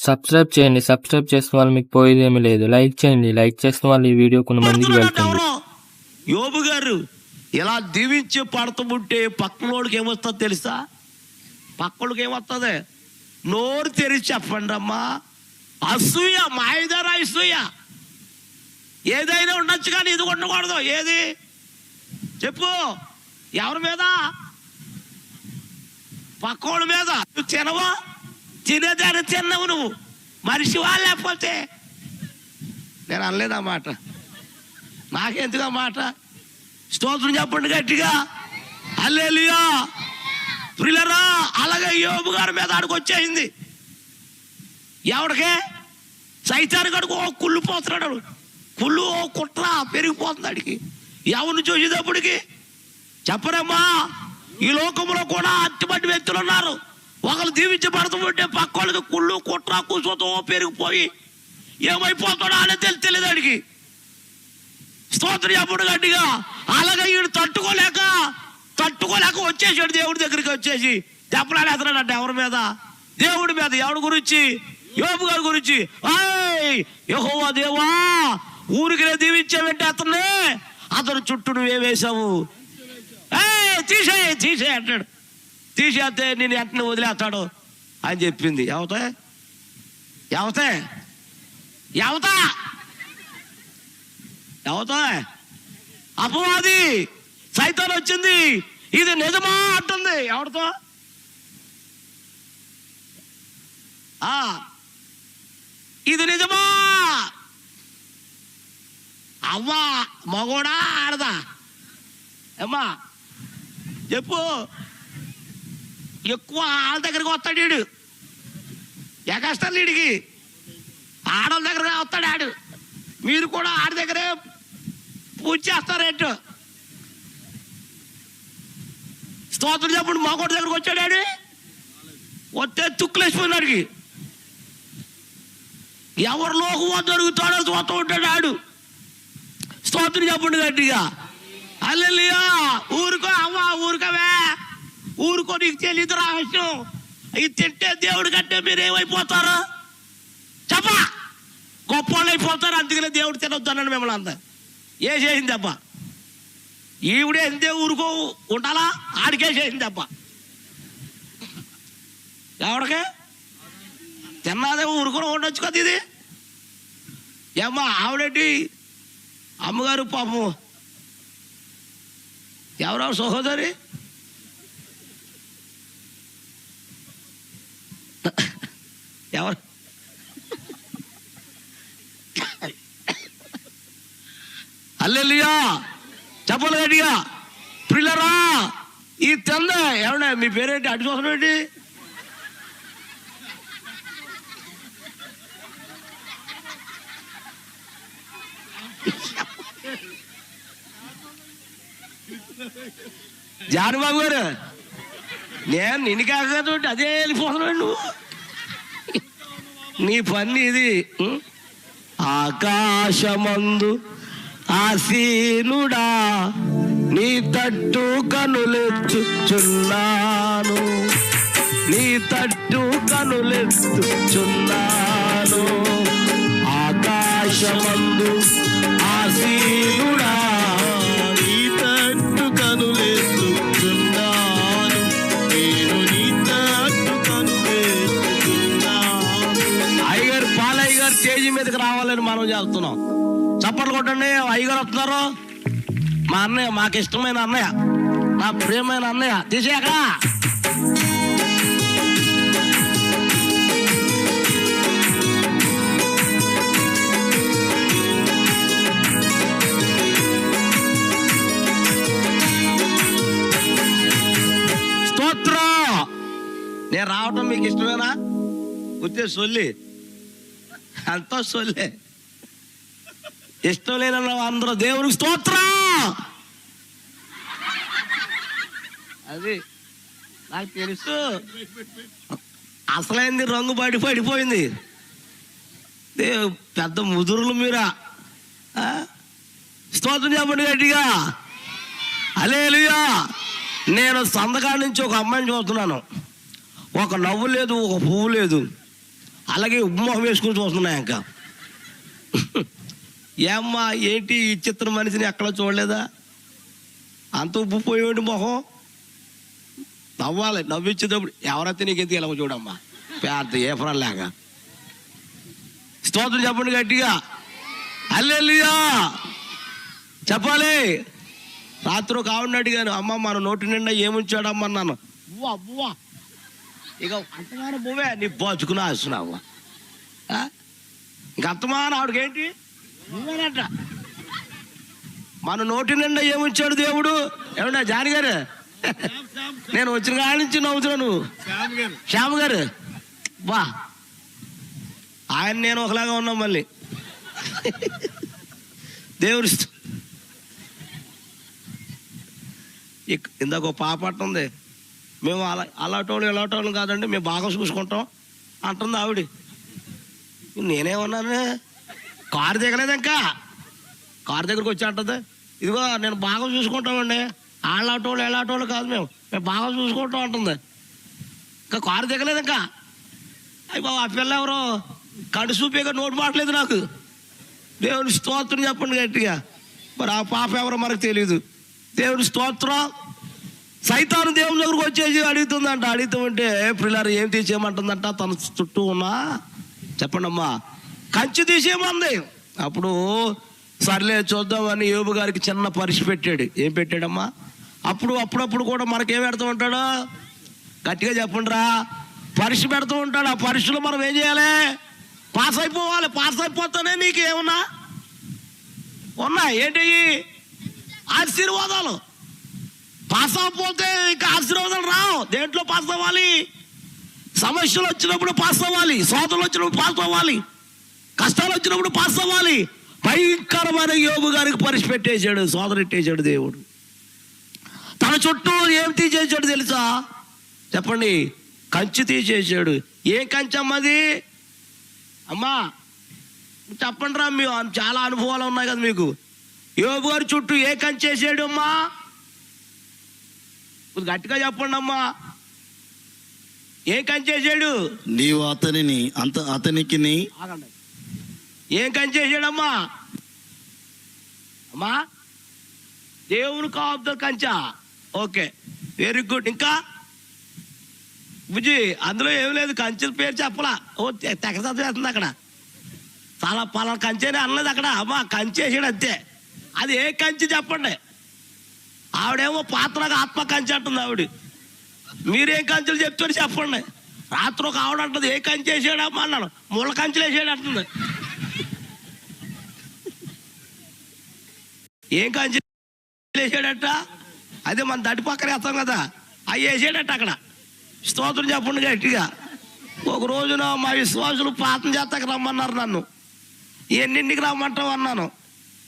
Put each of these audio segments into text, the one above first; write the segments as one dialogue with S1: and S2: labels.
S1: Subscribe చేయండి. Subscribe చేసిన వాళ్ళు మీకు పోయేదేమీ లేదు. లైక్ చేయండి. లైక్ చేసిన వాళ్ళు ఈ వీడియో కొంతమందికి వెళ్తుంది.
S2: యోబు గారు ఇలా దీవించి పడుతుంటే పక్కనోడికి ఏమొస్తుందో తెలుసా? పక్కడికి ఏమొస్తుంది? నోరు తెరిచి చెప్పండి అమ్మా. అసూయ, మాయదార అసూయ. ఏదైనా ఉండొచ్చు కానీ ఇది ఉండకూడదు. ఏది చెప్పు? ఎవరి మీద? పక్కోడి మీద. నువ్వు తినవా? తినేదాన్ని తిన్నావు నువ్వు. మనిషివా లేకపోతే? నేను అనలేదు ఆ మాట. నాకెందుకు ఆ మాట? స్తోత్రం చెప్పండి గట్టిగా. హల్లెలూయా. ప్రియులారా, అలాగే యోబు గారి మీద ఆడికి వచ్చేసింది. ఎవడికే? సైతాన్ గడుకు కుళ్ళు పోతున్నాడు. కుళ్ళు కుట్ర పెరిగిపోతుంది అడికి. ఎవరిని చూసేటప్పటికి చెప్పరమ్మా, ఈ లోకంలో కూడా అట్టుబడి వ్యక్తులు ఉన్నారు. ఒకరు దీవించబడుతుంటే పక్క వాళ్ళకి కుళ్ళు కుట్ర కుసోతో పెరిగిపోయి ఏమైపోతాడో అని తెలియదు అడికి. స్తోత్రం చెప్పడు గట్టిగా. అలాగే వీడు తట్టుకోలేక వచ్చేసాడు దేవుడి దగ్గరికి. వచ్చేసి చెప్పడాలు ఎత్తనాడంట. ఎవరి మీద? దేవుడి మీద. ఎవడి గురించి? యోబు గారి గురించి. యెహోవా దేవా, ఊరికి దీవించావంటే అతను చుట్టూ నువ్వేవేశావు. తీసే అంటాడు. తీసేస్తే నేను వెంటనే వదిలేస్తాడు అని చెప్పింది. ఎవతా అపవాది సైతాన్ వచ్చింది. ఇది నిజమా అంటుంది. ఎవరితో? ఇది నిజమా? అవ్వా మగోడా ఆడదా? అమ్మా చెప్పు. ఎక్కువ ఆళ్ళ దగ్గరికి వస్తాడు వీడు. ఎగస్టాలు వీడికి. ఆడల దగ్గర వస్తాడు ఆడు. మీరు కూడా ఆడి దగ్గరే పూజ చేస్తారేంటో. స్తోత్రం చెప్పండి. మగోడి దగ్గరకు వచ్చాడు ఆడు. వస్తే తుక్కులేసిపోయినాడికి. ఎవరిలోకి దొరుకుతాడో చూస్తూ ఉంటాడు ఆడు. స్తోత్రం చెప్పండి గట్టిగా. హల్లెలూయా. ఊరుకో అవ్వా, ఊరుకోవే. ఊరుకో, నీకు తెలియదు రహస్యం. ఇది తింటే దేవుడి కంటే మీరు ఏమైపోతారు? చెప్ప గొప్ప వాళ్ళు అయిపోతారు. అందుకనే దేవుడు తినొద్దానని మిమ్మల్ని అంతా ఏ చేసింది అబ్బా. ఈవిడే ఎంతే ఊరుకో ఉండాలా? ఆడికే చేసింది అబ్బా. ఎవడికే? తిన్నాదే ఊరుకొని ఉండొచ్చు కదా. ఇది ఏమ్మా ఆవిడేంటి? అమ్మగారు పాపం ఎవరో సహోదరి ఎవరు? హల్లెలూయా. చెప్పాలి గట్టిగా. ప్రియులారా, ఈ తెల్ల ఎవడా? మీ పేరేంటి? అటు చూసిన ఏంటి? జానబాబు గారు, నేను నిన్ను కాకపోతే అదే వెళ్ళిపోతున్నాడు నువ్వు. నీ పని ఇది. ఆకాశమందు ఆసీనుడా, నీ తట్టు కనులెత్తుచున్నాను. నీ తట్టు కనులెత్తుచున్నాను. ఆకాశమందు ఆసీనుడా, నీ తట్టు కనులెత్తుచున్నాను. నేను నీ తట్టు కనులెత్తుచున్నాను. అయ్యగారు, పాలయ్య గారు స్టేజీ మీదకి రావాలని మనం చేస్తున్నాం. చప్పట్లు కొట్టండి. అయ్యగారు వస్తున్నారు. మా అన్నయ్య, మాకు ఇష్టమైన అన్నయ్య, నా ప్రియమైన అన్నయ్య. తీసేయక స్తోత్రం. నేను రావటం మీకు ఇష్టమేనా? ఉత్తే సొల్లి అంతా సొల్లే. ఇష్టం లేని అందరూ దేవునికి స్తోత్రం. అది నాకు తెలుసు. అసలైంది రంగు పడిపోయింది. పెద్ద ముదురులు మీరా. స్తోత్రం చెప్పండి గట్టిగా. హల్లెలూయా. నేను సందకాడి నుంచి ఒక అమ్మాయిని చూస్తున్నాను. ఒక నవ్వు లేదు, ఒక పువ్వు లేదు. అలాగే ఉమ్మోహం వేసుకుని చూస్తున్నాయి ఇంకా. ఏమ్మా ఏంటి ఈ చిత్ర మనిషిని ఎక్కడ చూడలేదా? అంత ఉబ్బిపోయేవాడి మొహం. నవ్వాలి, నవ్వించేటప్పుడు ఎవరైతే నీకెందుకు ఇలా చూడమ్మా పెద్ద ఏ ఫ్రాల్లాగా. స్తోత్రం చెప్పండి గట్టిగా, హల్లెలూయా చెప్పాలి. రాత్రి ఒక ఆవిడని అడిగాను, అమ్మ మన నోటి నిండా ఏముంచాడమ్మన్నాను. బువ్వా బువ్వా, ఇక అంతమాన బువ్వే నీ బతుకుని ఆస్తున్నావు. ఇంక అంతమాన ఆవిడకేంటి నువ్వేనంట. మన నోటి నిండా ఏముంచాడు దేవుడు. ఏమన్నా జాని గారు, నేను వచ్చిన కాడ నుంచి నవ్వుతున్నాను. శ్యామ్ గారు బా, ఆయన నేను ఒకలాగా ఉన్నాం మళ్ళీ. దేవుడు ఇందాక పాప అంటుంది, మేము అలాటోళ్ళు ఇలాటోళ్ళు కాదండి, మేము బాగా చూసుకుంటాం అంటుంది ఆవిడ. నేనేమన్నాను, కారు దిగలేదు ఇంకా, కారు దగ్గరికి వచ్చి అంటుంది, ఇదిగో నేను బాగా చూసుకుంటామండి, వాళ్ళటోళ్ళు ఎలాటోళ్ళు కాదు, మేము బాగా చూసుకుంటాం అంటుంది. ఇంకా కారు దిగలేదు ఇంకా. అయ్యి బాబు, ఆ పిల్ల ఎవరో కడు చూపేగా నోటు మాట్లేదు నాకు. దేవుని స్తోత్రం చెప్పండి గట్టిగా. మరి ఆ పాప ఎవరో మనకు తెలియదు. దేవుని స్తోత్రం. సైతాను దేవుని దగ్గరకు వచ్చేసి అడుగుతుందంట. అడుగుతుంటే పిల్లలు ఏం తీసేయమంటుందంట, తన చుట్టూ ఉన్నా చెప్పండి అమ్మా కంచి తీసేయమంది. అప్పుడు సర్లే చూద్దామని యోబు గారికి చిన్న పరీక్ష పెట్టాడు. ఏం పెట్టాడమ్మా? అప్పుడప్పుడు కూడా మనకేం పెడుతూ ఉంటాడు, గట్టిగా చెప్పండి రా, పరీక్ష పెడుతూ ఉంటాడు. ఆ పరీక్షలో మనం ఏం చేయాలి? పాస్ అయిపోవాలి. పాస్ అయిపోతానే నీకు ఏమన్నా ఉన్నాయి ఏంటి? ఆశీర్వాదాలు. పాస్ అవ్వకపోతే ఇంకా ఆశీర్వాదాలు రావు. దేంట్లో పాస్ అవ్వాలి? సమస్యలు వచ్చినప్పుడు పాస్ అవ్వాలి, శోధనలు వచ్చినప్పుడు పాస్ అవ్వాలి, కష్టాలు వచ్చినప్పుడు పాస్ అవ్వాలి. భయంకరమైన యోబు గారికి పరీక్ష పెట్టేశాడు, శోధన పెట్టేశాడు దేవుడు. తన చుట్టూ ఏం తీసేసాడు తెలుసా? చెప్పండి, కంచి తీసేసాడు. ఏం కంచి అమ్మది? అమ్మా చెప్పండి రా, మీ చాలా అనుభవాలు ఉన్నాయి కదా మీకు. యోబు గారి చుట్టూ ఏ కంచి వేసాడు అమ్మా? గట్టిగా చెప్పండి అమ్మా, ఏం కంచి వేసాడు?
S3: నీవు అతనికి
S2: ఏం కంచి వేసాడమ్మా? అమ్మా దేవుని కాపుదల కంచా. Okay, very good. ఇంకా బుజ్జి అందులో ఏం లేదు, కంచెల పేరు చెప్పలా. ఓ తెగ చదివేస్తుంది అక్కడ. చాలా పలానా కంచెనే అనలేదు అక్కడ. అమ్మా కంచి వేసాడు అంతే. అది ఏ కంచి చెప్పండి. ఆవిడేమో పాత్రగా ఆత్మ కంచి అంటుంది ఆవిడ. మీరేం కంచెలు చెప్తారు చెప్పండి. రాత్రి ఒక ఆవిడ అంటుంది, ఏ కంచి వేసాడమ్మా అన్నాను. ముళ్ళ కంచెలు వేసాడు అంటుంది. ఏం కంచెలు వేసాడట? అదే మన దడి పక్కన వేస్తాం కదా, అవి వేసాడట అక్కడ. స్తోత్రం చెప్పండి గట్టిగా. ఒక రోజున మా విశ్వాసులు ప్రార్థన చేస్తాక రమ్మన్నారు నన్ను. ఎన్నింటికి రమ్మంటావు అన్నాను.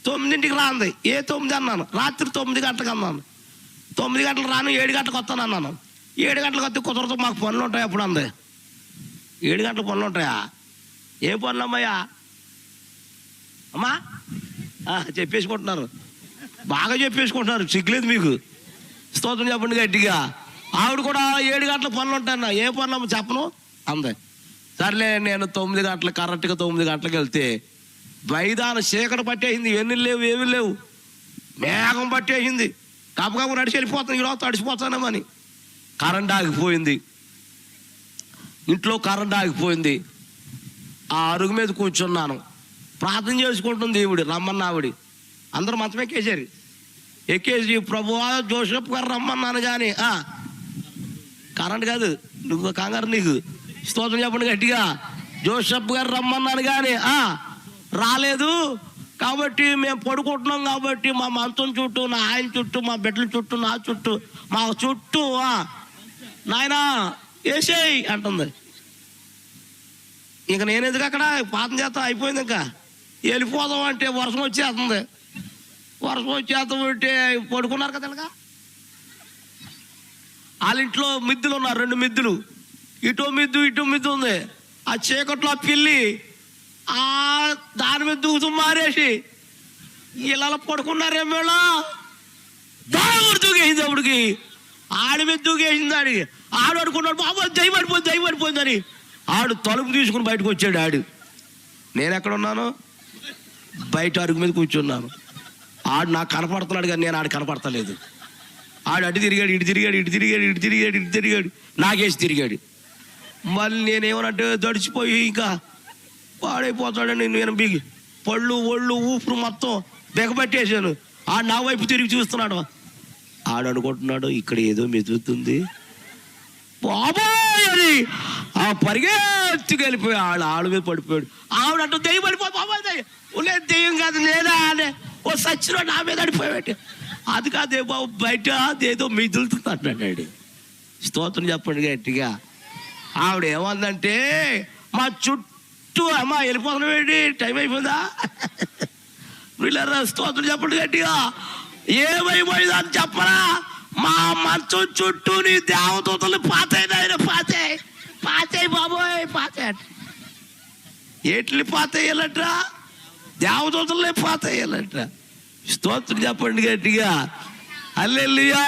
S2: 9ంటికి రాంది. ఏ 9 అన్నాను? రాత్రి 9 గంటలకు అన్నాను. 9 గంటలకు రాను, 7 గంటలకు వస్తాను అన్నాను. 7 గంటలకు వస్తే కుదరదు, మాకు పనులు ఉంటాయి అప్పుడు అంది. 7 గంటలకు పనులు ఉంటాయా? ఏ పనులు అమ్మాయ్యా? అమ్మా చెప్పేసుకుంటున్నారు, బాగా చెప్పేసుకుంటున్నారు, సిగ్గులేదు మీకు. స్తోత్రం చెప్పండి గట్టిగా. ఆవిడ కూడా 7 గంటల పనులు ఉంటాయన్న. ఏ పనులు చెప్పను అంది. సర్లే నేను 9 గంటలకు కరెక్ట్గా 9 గంటలకు వెళ్తే మైదానం చీకటి పట్టేసింది. వెన్నులు లేవు, ఏమీ లేవు, మేఘం పట్టేసింది. కాపకాపు నడిచి వెళ్ళిపోతాను, ఈరోజు తడిసిపోతానేమని. కరెంట్ ఆగిపోయింది, ఇంట్లో కరెంట్ ఆగిపోయింది. ఆ అరుగు మీద కూర్చున్నాను, ప్రార్థన చేసుకుంటుంది దేవుడు. రమ్మన్న ఆవిడ. అందరూ మంచం ఎక్కేసారు. ఎక్కేసి ప్రభువా జోసెఫ్ గారు రమ్మన్నాను కానీ కరెంట్ కాదు, నువ్వు కంగారు నీకు. స్తోత్రం చెప్పండి గట్టిగా. జోసెఫ్ గారు రమ్మన్నాను కానీ రాలేదు. కాబట్టి మేము పడుకుంటున్నాం కాబట్టి మా మంచం చుట్టూ, నా ఆయన చుట్టూ, మా బిడ్డల చుట్టూ, నా చుట్టూ, మా చుట్టూ నాయనా వేసేయి అంటుంది. ఇంక నేను ఎందుకు అక్కడ పాతం చేస్తా, అయిపోయింది. ఇంకా వెళ్ళిపోదాం అంటే వర్షం వచ్చేస్తుంది. వర్షం వచ్చేస్తుంటే పడుకున్నారు కదా. ఇలాగా వాళ్ళ ఇంట్లో మిద్దులు ఉన్నారు, 2 మిద్దులు, ఇటో మిద్దు ఉంది. ఆ చీకట్లో పిల్లి దాని మీద దూకుతూ మారేసి ఇలా పడుకున్నారేమేళ దాడు దూకేసింది. అప్పటికి ఆడి మీద దూకేసింది. ఆడికి ఆడు అనుకున్నాడు, బాబా దయపడిపోయిందని. ఆడు తలుపు తీసుకుని బయటకు వచ్చాడు. నేను ఎక్కడున్నాను? బయట అరుగు మీద కూర్చున్నాను. ఆడు నాకు కనపడుతున్నాడు కానీ నేను ఆడు కనపడతలేదు. ఆడు అటు తిరిగాడు, ఇటు తిరిగాడు, ఇటు తిరిగాడు, ఇటు తిరిగాడు, ఇటు తిరిగాడు, నాకేసి తిరిగాడు. మళ్ళీ నేనేమనంటే దడిచిపోయి ఇంకా పాడైపోతాడని నేను బిగి పళ్ళు ఒళ్ళు ఊపిరి మొత్తం బెగపట్టేశాను. ఆడు నా వైపు తిరిగి చూస్తున్నాడు. ఆడు అనుకుంటున్నాడు ఇక్కడ ఏదో మెదులుతుంది బాబాయ్ అని. ఆ పరిగెత్తుకు వెళ్ళిపోయి ఆళ్ళ మీద పడిపోయాడు. ఆవిడంటూ దెయ్యం పడిపోయి బాబాయ్ లేదు దెయ్యం కాదు లేదా అనే ఓ సచ్చిలో నా మీద పడిపోయాడు. అది కాదే బాబు బయట అదేదో మెదులుతుంది అంటున్నాడు. స్తోత్రం చెప్పండి గట్టిగా. ఆవిడ ఏమందంటే మా చుట్టూ అమ్మా వెళ్ళిపోతున్నాడు టైం అయిపోయిందా వీళ్ళ స్తోత్రం చెప్పండి గట్టిగా. ఏమైపోయిందా అని చెప్పరా? మా మంచం చుట్టూ నీ దేవదూతలు పాతాయి పాతాయి బాబోయ్ పాతాయి. ఎట్లు పాతాయాలంట్రా? దేవదూతలే పాతాయాలంట్రా. స్తోత్రం చెప్పండి గట్టిగా. హల్లెలూయా.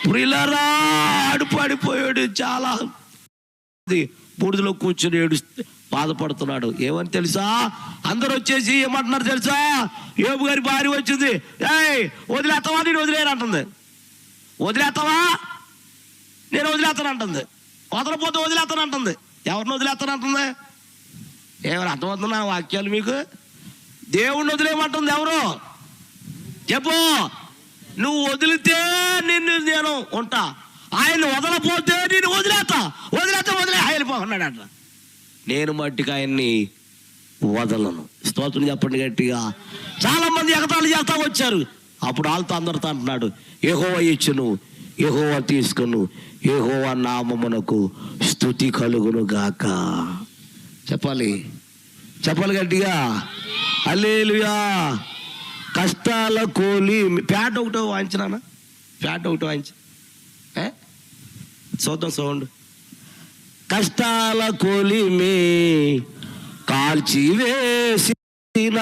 S2: ప్రియులారా ఆడు పడిపోయాడు. చాలా బూడిదలో కూర్చుని ఏడు బాధపడుతున్నాడు. ఏమని తెలుసా? అందరూ వచ్చేసి ఏమంటున్నారు తెలుసా? యోబు గారి భార్య వచ్చింది. వదిలేస్తావా? నేను వదిలేను అంటుంది. వదిలేస్తావా? నేను వదిలేస్తాను అంటుంది. వదలపోతే వదిలేస్తాను అంటుంది. ఎవరిని వదిలేస్తాను అంటుంది? ఏమైనా అర్థమవుతున్నా వాక్యాలు మీకు? దేవుణ్ణి వదిలేయమంటుంది. ఎవరు చెప్పు? నువ్వు వదిలితే నేను ఉంటా, ఆయన వదలపోతే నేను వదిలేస్తా వదిలే వెళ్ళిపోతున్నాడు అంట. నేను మట్టికి ఆయన్ని వదలను. స్తోత్రం చెప్పండి గట్టిగా. చాలా మంది ఎగతాళి చేస్తా వచ్చారు. అప్పుడు వాళ్ళతో అందరితో అంటున్నాడు యెహోవా ఇచ్చును, యెహోవా తీసుకును, యెహోవా నామమునకు స్తుతి కలుగును గాక. చెప్పాలి గట్టిగా. హల్లెలూయా. కష్టాల కోలి ప్యాట్ ఒకటో వాయించినానా? ప్యాట్ ఒకటో వాయించు చూద్దాం సౌండ్. కష్టాల కోలిమే కాల్చివేసిన